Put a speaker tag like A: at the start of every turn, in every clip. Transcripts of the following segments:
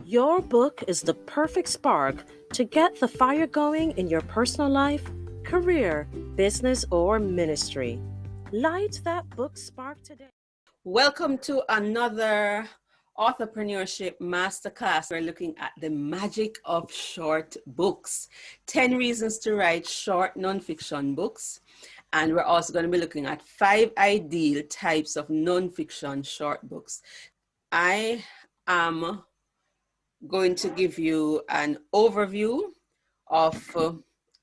A: Your book is the perfect spark to get the fire going in your personal life, career, business, or ministry. Light that book spark today.
B: Welcome to another Authorpreneurship Masterclass. We're looking at the magic of short books. 10 reasons to write short nonfiction books. And we're also going to be looking at 5 ideal types of nonfiction short books. I am going to give you an overview of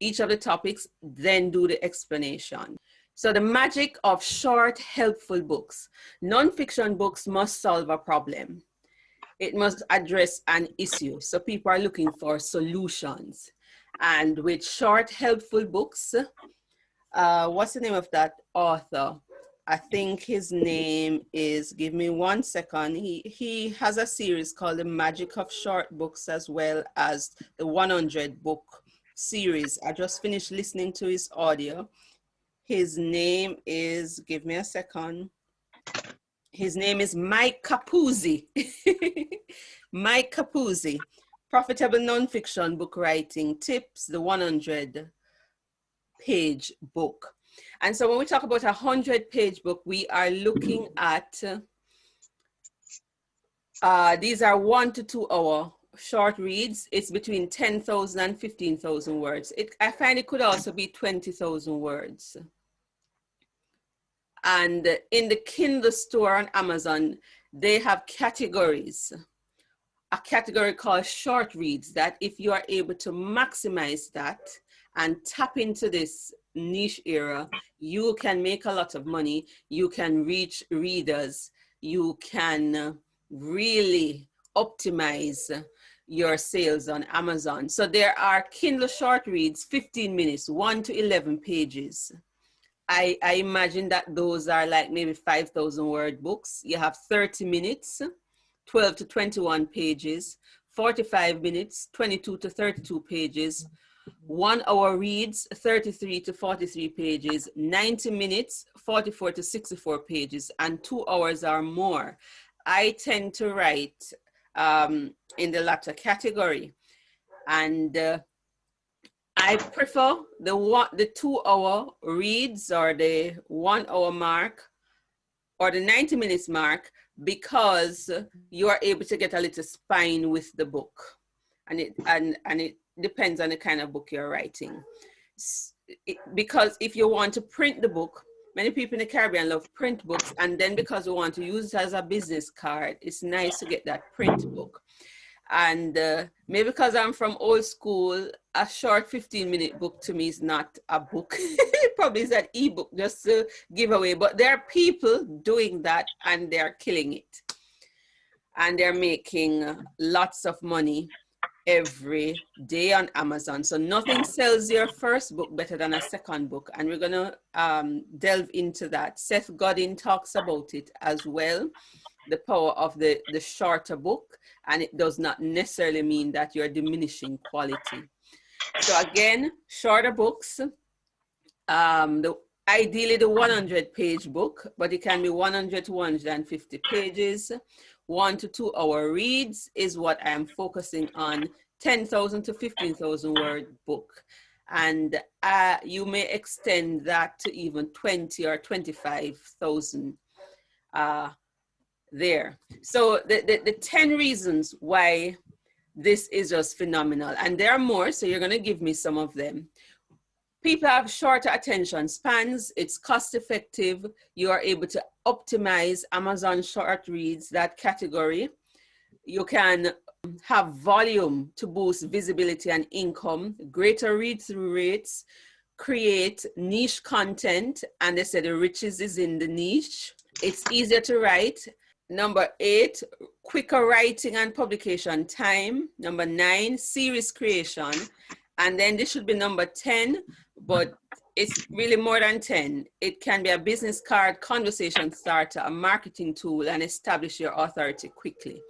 B: each of the topics, then do the explanation. So the magic of short, helpful books. Nonfiction books must solve a problem. It must address an issue. So people are looking for solutions. And with short, helpful books, what's the name of that author? I think his name is, give me one second. He has a series called The Magic of Short Books, as well as the 100 book series. I just finished listening to his audio. His name is, give me a second. His name is Mike Capuzzi. Mike Capuzzi. Profitable Nonfiction Book Writing Tips, the 100-page book. And so when we talk about a 100-page book, we are looking at, these are 1 to 2 hour short reads. It's between 10,000 and 15,000 words. I find it could also be 20,000 words. And in the Kindle store on Amazon, they have categories. A category called short reads, that if you are able to maximize that and tap into this niche area, you can make a lot of money. You can reach readers. You can really optimize your sales on Amazon. So there are Kindle short reads, 15 minutes, 1 to 11 pages. I imagine that those are like maybe 5,000 word books. You have 30 minutes, 12 to 21 pages, 45 minutes, 22 to 32 pages, 1 hour reads, 33 to 43 pages, 90 minutes, 44 to 64 pages, and 2 hours or more. I tend to write in the latter category. And I prefer the 2 hour reads, or the 1 hour mark, or the 90 minutes mark, because you are able to get a little spine with the book. And it depends on the kind of book you're writing. Because if you want to print the book, many people in the Caribbean love print books, and then because we want to use it as a business card, it's nice to get that print book. And maybe because I'm from old school, a short 15-minute book to me is not a book. It probably is an ebook just to give away. But there are people doing that, and they're killing it. And they're making lots of money every day on Amazon. So nothing sells your first book better than a second book. And we're going to delve into that. Seth Godin talks about it as well, the power of the shorter book. And it does not necessarily mean that you're diminishing quality. So again, shorter books, ideally the 100-page book, but it can be 100 to 150 pages. 1 to 2 hour reads is what I'm focusing on. 10,000 to 15,000 word book. And you may extend that to even 20 or 25,000 there. So the 10 reasons why this is just phenomenal. And there are more, so you're going to give me some of them. People have shorter attention spans. It's cost effective. You are able to optimize Amazon short reads, that category. You can have volume to boost visibility and income, greater read-through rates, create niche content. And they say the riches is in the niche. It's easier to write. Number 8, quicker writing and publication time. Number 9, series creation. And then this should be number 10, but it's really more than 10. It can be a business card, conversation starter, a marketing tool, and establish your authority quickly.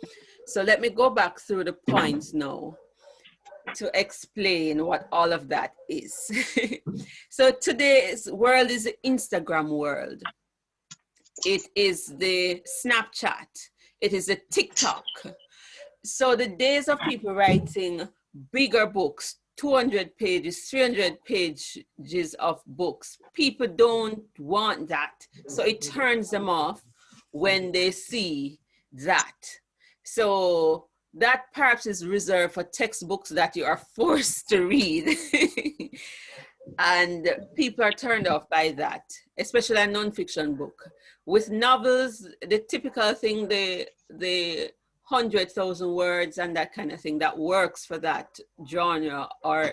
B: So let me go back through the points now to explain what all of that is. So today's world is the Instagram world. It is the Snapchat. It is the TikTok. So the days of people writing bigger books, 200 pages, 300 pages of books, people don't want that. So it turns them off when they see that. So that perhaps is reserved for textbooks that you are forced to read. And people are turned off by that, especially a nonfiction book. With novels, the typical thing, the 100,000 words and that kind of thing, that works for that genre or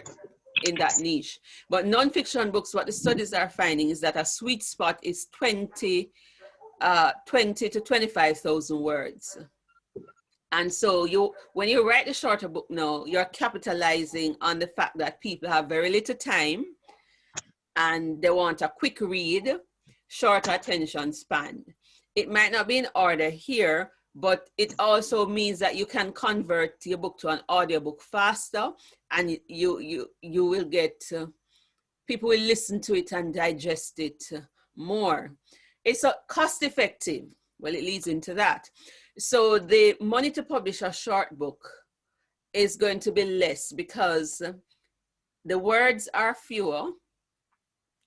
B: in that niche. But nonfiction books, what the studies are finding is that a sweet spot is 20 to 25,000 words. And so when you write a shorter book now, you're capitalizing on the fact that people have very little time and they want a quick read, short attention span. It might not be in order here, but it also means that you can convert your book to an audiobook faster, and you will get, people will listen to it and digest it more. It's cost effective. Well, it leads into that. So the money to publish a short book is going to be less because the words are fewer.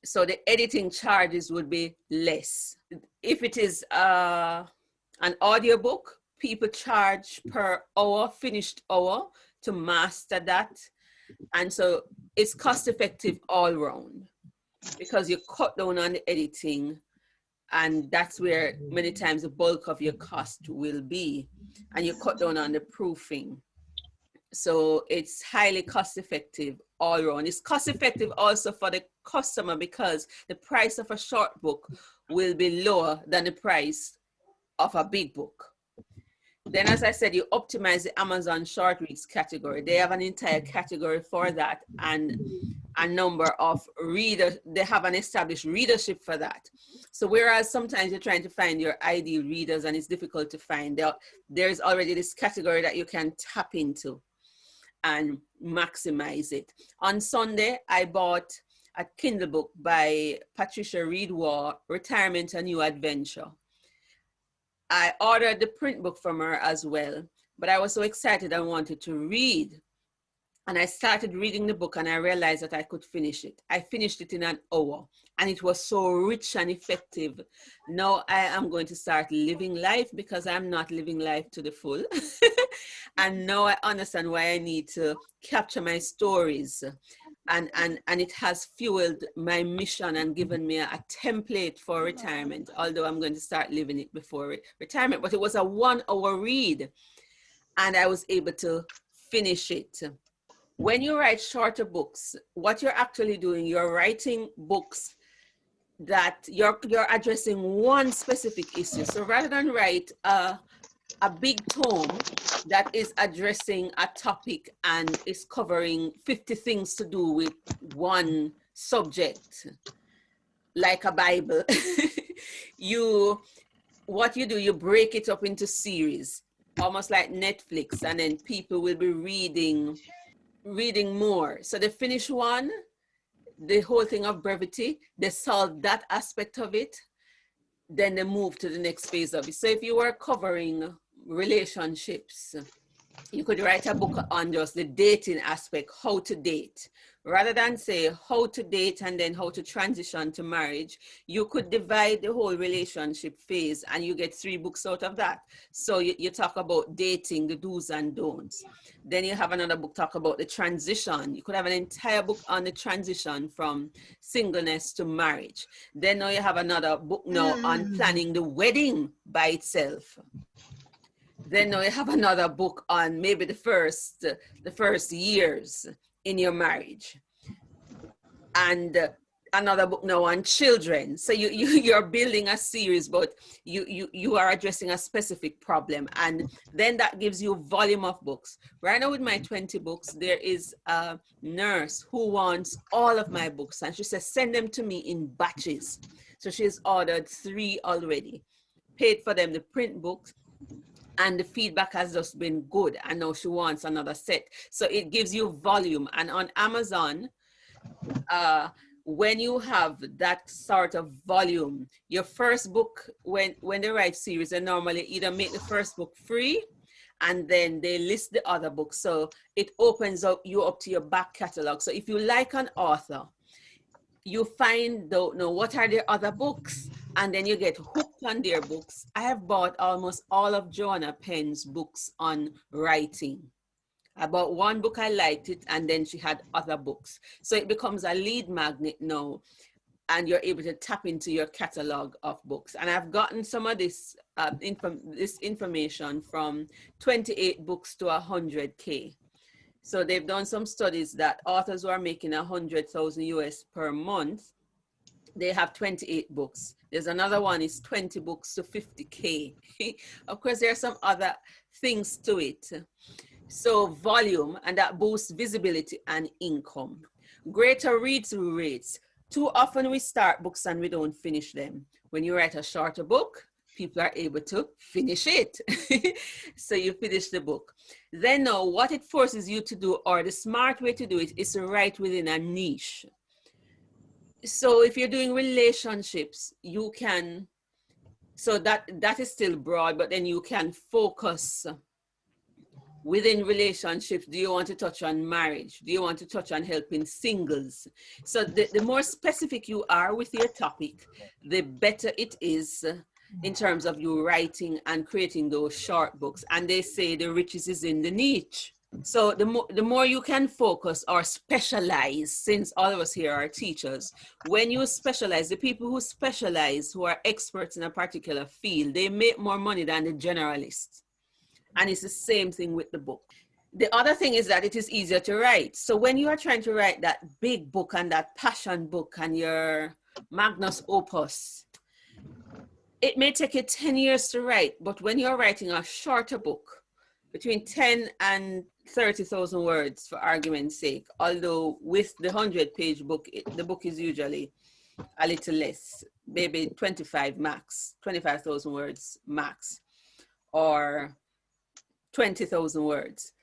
B: So the editing charges would be less. If it is an audiobook, people charge per hour, finished hour, to master that. And so it's cost effective all around because you cut down on the editing, and that's where many times the bulk of your cost will be. And you cut down on the proofing. So it's highly cost effective all around. It's cost effective also for the customer because the price of a short book will be lower than the price of a big book. Then, as I said, you optimize the Amazon short reads category. They have an entire category for that and a number of readers. They have an established readership for that. So whereas sometimes you're trying to find your ideal readers and it's difficult to find, there's already this category that you can tap into and maximize it. On Sunday, I bought a Kindle book by Patricia Reed Waugh, Retirement, A New Adventure. I ordered the print book from her as well, but I was so excited I wanted to read. And I started reading the book and I realized that I could finish it. I finished it in an hour and it was so rich and effective. Now I am going to start living life because I'm not living life to the full. And now I understand why I need to capture my stories. And it has fueled my mission and given me a template for retirement, although I'm going to start living it before retirement. But it was a 1 hour read and I was able to finish it. When you write shorter books, what you're actually doing, you're writing books that you're addressing one specific issue. So rather than write a big tome that is addressing a topic and is covering 50 things to do with one subject, like a Bible, what you do, you break it up into series, almost like Netflix, and then people will be reading more. So they finish one, the whole thing of brevity, they solve that aspect of it, then they move to the next phase of it. So if you were covering relationships, you could write a book on just the dating aspect, how to date. Rather than say how to date and then how to transition to marriage, you could divide the whole relationship phase and you get 3 books out of that. So you talk about dating, the do's and don'ts. Then you have another book talk about the transition. You could have an entire book on the transition from singleness to marriage. Then now you have another book now on planning the wedding by itself. Then now you have another book on maybe the first years in your marriage, and another book now on children. So you're building a series, but you are addressing a specific problem, and then that gives you volume of books. Right now with my 20 books, there is a nurse who wants all of my books, and she says send them to me in batches. So she's ordered 3 already, paid for them, the print books, and the feedback has just been good, and now she wants another set. So it gives you volume. And on Amazon, when you have that sort of volume, your first book, when they write series, they normally either make the first book free and then they list the other books. So it opens up you up to your back catalog. So if you like an author, you find out, know what are their other books, and then you get hooked on their books. I have bought almost all of Joanna Penn's books on writing. I bought one book, I liked it, and then she had other books. So it becomes a lead magnet now, and you're able to tap into your catalog of books. And I've gotten some of this information from 28 books to 100K. So they've done some studies that authors who are making 100,000 US per month, they have 28 books. There's another one is 20 books to 50K. Of course, there are some other things to it. So volume, and that boosts visibility and income. Greater read-through rates. Too often we start books and we don't finish them. When you write a shorter book, people are able to finish it. So you finish the book. Then now what it forces you to do, or the smart way to do it, is to write within a niche. So if you're doing relationships, you can, so that is still broad, but then you can focus within relationships. Do you want to touch on marriage? Do you want to touch on helping singles? So the more specific you are with your topic, the better it is in terms of you writing and creating those short books. And they say the riches is in the niche. So the more you can focus or specialize, since all of us here are teachers, when you specialize, the people who specialize, who are experts in a particular field, they make more money than the generalists. And it's the same thing with the book. The other thing is that it is easier to write. So when you are trying to write that big book and that passion book and your magnus opus, it may take you 10 years to write, but when you're writing a shorter book, between 10 and 30,000 words for argument's sake, although with the 100-page book, the book is usually a little less, maybe 25 max, 25,000 words max, or 20,000 words.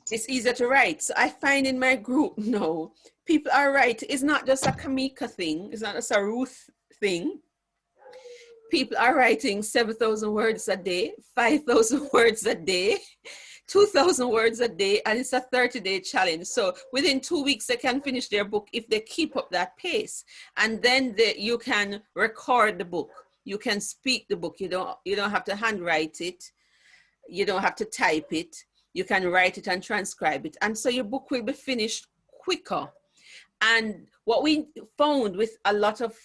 B: It's easier to write. So I find in my group now, people are writing. It's not just a Kamika thing. It's not just a Ruth thing. People are writing 7,000 words a day, 5,000 words a day, 2,000 words a day, and it's a 30-day challenge. So within 2 weeks, they can finish their book if they keep up that pace. And then you can record the book. You can speak the book. You don't have to handwrite it. You don't have to type it. You can write it and transcribe it. And so your book will be finished quicker. And what we found with a lot of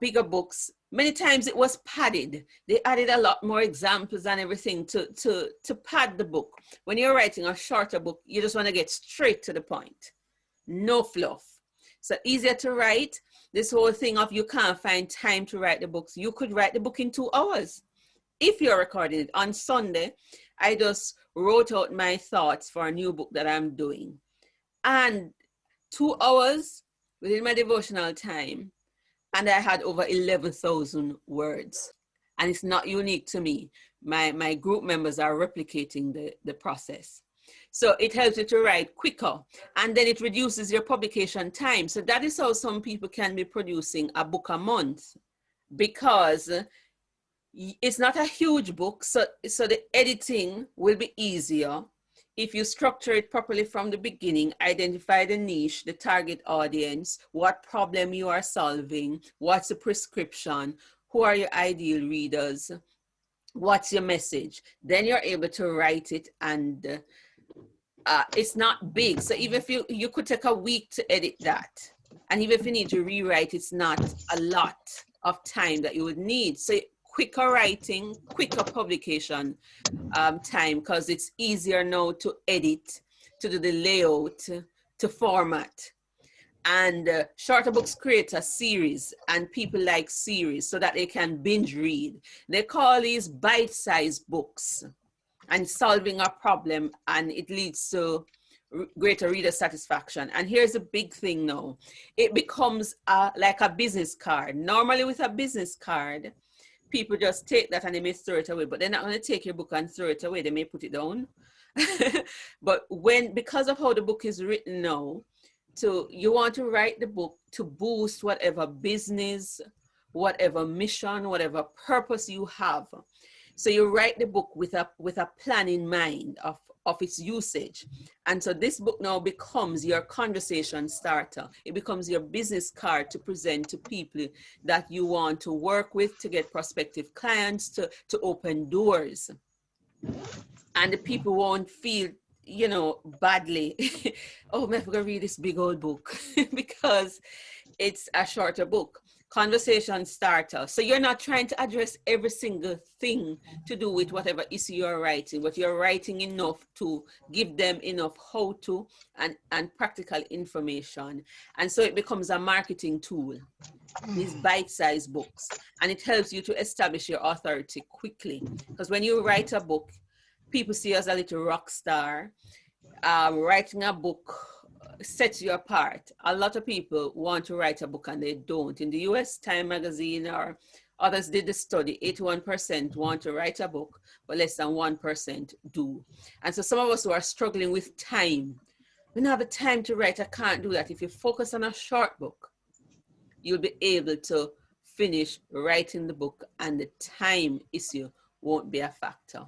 B: bigger books, many times it was padded. They added a lot more examples and everything to pad the book. When you're writing a shorter book, you just want to get straight to the point. No fluff. So easier to write. This whole thing of you can't find time to write the books. You could write the book in 2 hours. If you're recording it on Sunday, I just wrote out my thoughts for a new book that I'm doing. And 2 hours within my devotional time, and I had over 11,000 words. And it's not unique to me. My group members are replicating the process. So it helps you to write quicker, and then it reduces your publication time. So that is how some people can be producing a book a month, because it's not a huge book. So the editing will be easier if you structure it properly from the beginning, identify the niche, the target audience, what problem you are solving, what's the prescription, who are your ideal readers, what's your message. Then you're able to write it, and it's not big. So even if you could take a week to edit that, and even if you need to rewrite, it's not a lot of time that you would need. So quicker writing, quicker publication time, because it's easier now to edit, to do the layout, to format. And shorter books create a series, and people like series so that they can binge read. They call these bite-sized books, and solving a problem, and it leads to greater reader satisfaction. And here's a big thing now. It becomes like a business card. Normally with a business card, people just take that and they may throw it away, but they're not going to take your book and throw it away. They may put it down. But because of how the book is written now, you want to write the book to boost whatever business, whatever mission, whatever purpose you have. So you write the book with a plan in mind of its usage. And so this book now becomes your conversation starter. It becomes your business card to present to people that you want to work with, to get prospective clients, to open doors. And the people won't feel, you know, badly. Oh, I'm going to read this big old book because it's a shorter book. Conversation starter. So you're not trying to address every single thing to do with whatever issue you're writing, but you're writing enough to give them enough how to and practical information. And so it becomes a marketing tool. These bite-sized books, and it helps you to establish your authority quickly. Because when you write a book, people see you as a little rock star. Writing a book sets you apart. A lot of people want to write a book and they don't. In the US, Time magazine or others did the study, 81% want to write a book, but less than 1% do. And so some of us who are struggling with time, we don't have the time to write, I can't do that. If you focus on a short book, you'll be able to finish writing the book and the time issue won't be a factor.